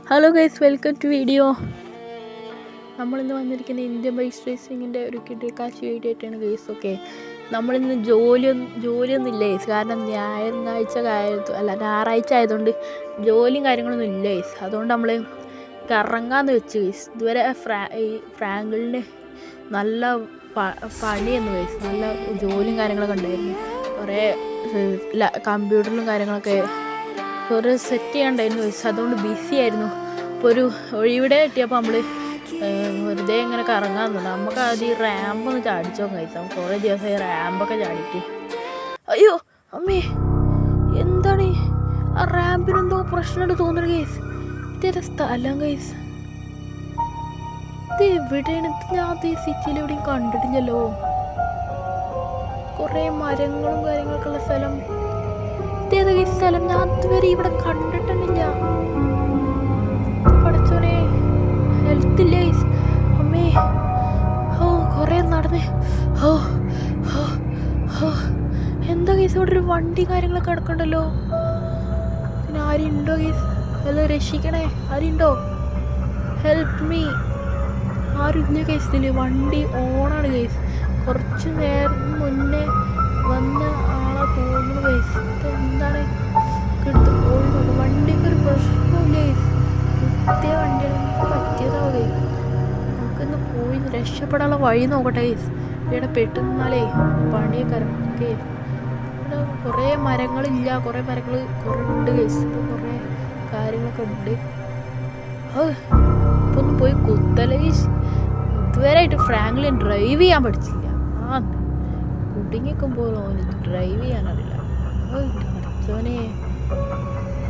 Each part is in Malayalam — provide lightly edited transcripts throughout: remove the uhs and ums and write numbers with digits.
Hello guys, welcome to video. നമ്മളിന്ന് വന്നിരിക്കുന്ന ഇന്ത്യൻ ബൈക്ക് റേസിങ്ങിൻ്റെ ഒരു കിടക്കാശ് വീഡിയോ ആയിട്ടാണ് ഗൈസ്. ഓക്കെ, നമ്മളിന്ന് ജോലിയൊന്നും ഇല്ല ഗൈസ്. കാരണം ഞായറാഴ്ച ആയതുകൊണ്ട് ജോലിയും കാര്യങ്ങളൊന്നും ഇല്ല ഗൈസ്. അതുകൊണ്ട് നമ്മൾ കറങ്ങാമെന്ന് വെച്ച് ഗൈസ്. ഇതുവരെ ഈ ഫ്രാങ്കിളിന് നല്ല പണിയെന്ന് ഗൈസ്. നല്ല ജോലിയും കാര്യങ്ങളൊക്കെ ഉണ്ടായിരുന്നു. കുറേ കമ്പ്യൂട്ടറിലും കാര്യങ്ങളൊക്കെ കുറേ സെറ്റ് ചെയ്യാണ്ടായിരുന്നു ഗൈസ്. അതുകൊണ്ട് ബിസി ആയിരുന്നു. ഇപ്പോൾ ഒരു ഒഴിവിടെ കിട്ടിയപ്പോൾ നമ്മൾ വെറുതെ ഇങ്ങനെ കറങ്ങാൻ തോന്നുന്നു. നമുക്ക് ആദ്യം ഈ റാമ്പൊന്ന് ചാടിച്ചോ ഗൈസ്. നമുക്ക് കുറേ ദിവസമായി റാമ്പൊക്കെ ചാടിയിട്ട്. അയ്യോ അമ്മേ, എന്താണ് ആ റാമ്പിനെന്തോ പ്രശ്നമുണ്ട് തോന്നുന്നു ഗൈസ്. ഇതേതാ സ്ഥലം ഗൈസ്? ഇത് എവിടെയാണ്? ഞാൻ അത് ഈ സിറ്റിയിൽ എവിടെയും കണ്ടിട്ടില്ലല്ലോ. കുറേ മരങ്ങളും കാര്യങ്ങളൊക്കെ ഉള്ള സ്ഥലം. ഇതേതാ ഈ സ്ഥലം? ഞാൻ അതുവരെ ഇവിടെ കണ്ടിട്ടില്ല. പഠിച്ചോനെ, ഹെൽത്തില്ല ഗൈസ്. അമ്മേ, ഓ കുറേ നടന്ന്. ഓ ഓ ഓ എന്താ ഗൈസ്, ഇവിടെ ഒരു വണ്ടി കാര്യങ്ങളൊക്കെ കിടക്കണ്ടല്ലോ. പിന്നെ ആരുണ്ടോ ഗൈസ്? ഹലോ, രക്ഷിക്കണേ, ആരുണ്ടോ? Help me. ആരുമില്ല ഗൈസ്. ഇതിൽ വണ്ടി ഓണാണ് ഗൈസ്. കുറച്ച് നേരം മുന്നേ വന്ന ആളെ തോന്നുന്നു ഗൈസ്. എന്താണ് എടുത്ത് പോയി നോക്കും. വണ്ടിക്ക് ഒരു പ്രശ്നമില്ല ഗൈസ്. പുതിയ വണ്ടിയാണ്, പറ്റിയതാവും ഗൈസ്. നമുക്കിന്ന് പോയി രക്ഷപ്പെടാനുള്ള വഴി നോക്കട്ടെ ഗൈസ്. ഇവിടെ പെട്ടെന്നാലേ പണിയൊക്കെ ഓക്കെ. ഇവിടെ കുറേ മരങ്ങളില്ല, കുറേ മരങ്ങൾ കുറേ ഉണ്ട് ഗൈസ്. കുറേ കാര്യങ്ങളൊക്കെ ഉണ്ട്. ഇപ്പൊ ഒന്ന് പോയി കുത്തല്ലേ ഗൈസ്. ഇതുവരെ ആയിട്ട് ഫ്രാങ്ക്ലിൻ ഡ്രൈവ് ചെയ്യാൻ പഠിച്ചില്ല. കുടുങ്ങിക്കുമ്പോൾ ഡ്രൈവ് ചെയ്യാനറിയില്ല. പഠിച്ചോനെ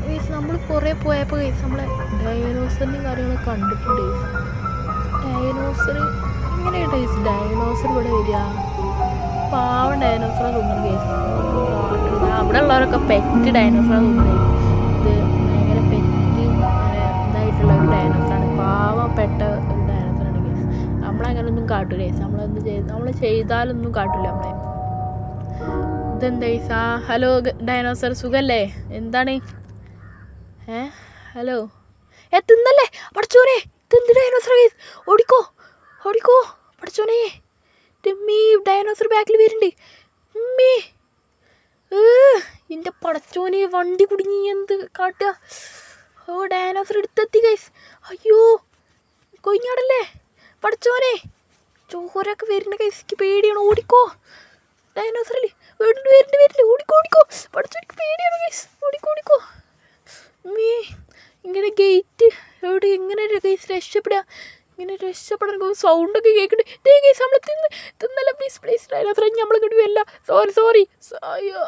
ഗൈസ്. നമ്മൾ കുറേ പോയപ്പോൾ ഗൈസ് നമ്മളെ ഡൈനോസറിൻ്റെയും കാര്യങ്ങളൊക്കെ കണ്ടിട്ടുണ്ട് ഗൈസ്. ഡൈനോസർ എങ്ങനെയാണ് ഗൈസ്? ഡൈനോസർ ഇവിടെ വരിക? പാവം ഡൈനോസറെ തോന്നുന്നു ഗൈസ്. അവിടെ ഉള്ളവരൊക്കെ പെറ്റ് ഡൈനോസറാണ് തോന്നുന്നത്. ഇത് ഭയങ്കര പെറ്റ് ഇതായിട്ടുള്ള ഒരു ഡൈനോസറാണ്. പാവപ്പെട്ട ഒരു ഡൈനോസറാണ് ഗൈസ്. നമ്മളങ്ങനൊന്നും കാട്ടൂല ഗൈസ്. നമ്മൾ ചെയ്താലൊന്നും കാട്ടില്ല നമ്മളെ. ഇതെന്താ ഗൈസ്? ഹലോ ഡൈനോസർ, സുഖല്ലേ? എന്താണ്? ഹലോ, തിന്നല്ലേ പഠിച്ചോനെ. ഇതെന്ത് ഡൈനോസർ ഗൈസ്? ഓടിക്കോ ഓടിക്കോ പഠിച്ചോനെ. മീ ഡൈനോസർ ബാക്കിൽ വരുന്നുണ്ട്. മീ എൻ്റെ പടച്ചോനെ, വണ്ടി കുടുങ്ങി. എന്ത് കാട്ടുക? ഓ, ഡൈനോസർ എടുത്തെത്തി ഗൈസ്. അയ്യോ, കൊഞ്ഞാടല്ലേ പഠിച്ചോനെ. ചോരൊക്കെ വരുന്ന ഗൈസ്. പേടിയാണ്. ഓടിക്കോ ഡൈനോസറല്ലേ. വരുന്നുണ്ട്. ഓടിക്കോ പഠിച്ചോനിക്ക് പേടിയാണ് ഗൈസ്. ഓടിക്കോ. മീ ഇങ്ങനെ ഗേറ്റ് എവിടെ എങ്ങനെ ഗൈസ് രക്ഷപ്പെടുക? ഇങ്ങനെ രക്ഷപ്പെടാൻ സൗണ്ടൊക്കെ കേൾക്കുന്നുണ്ട്. ദേ ഗൈസ്, നമ്മൾ തിന്നല്ല. പ്ലീസ് ഡൈനോസർ, നമ്മളിങ്ങോട്ട് വരില്ല. സോറി. അയ്യോ.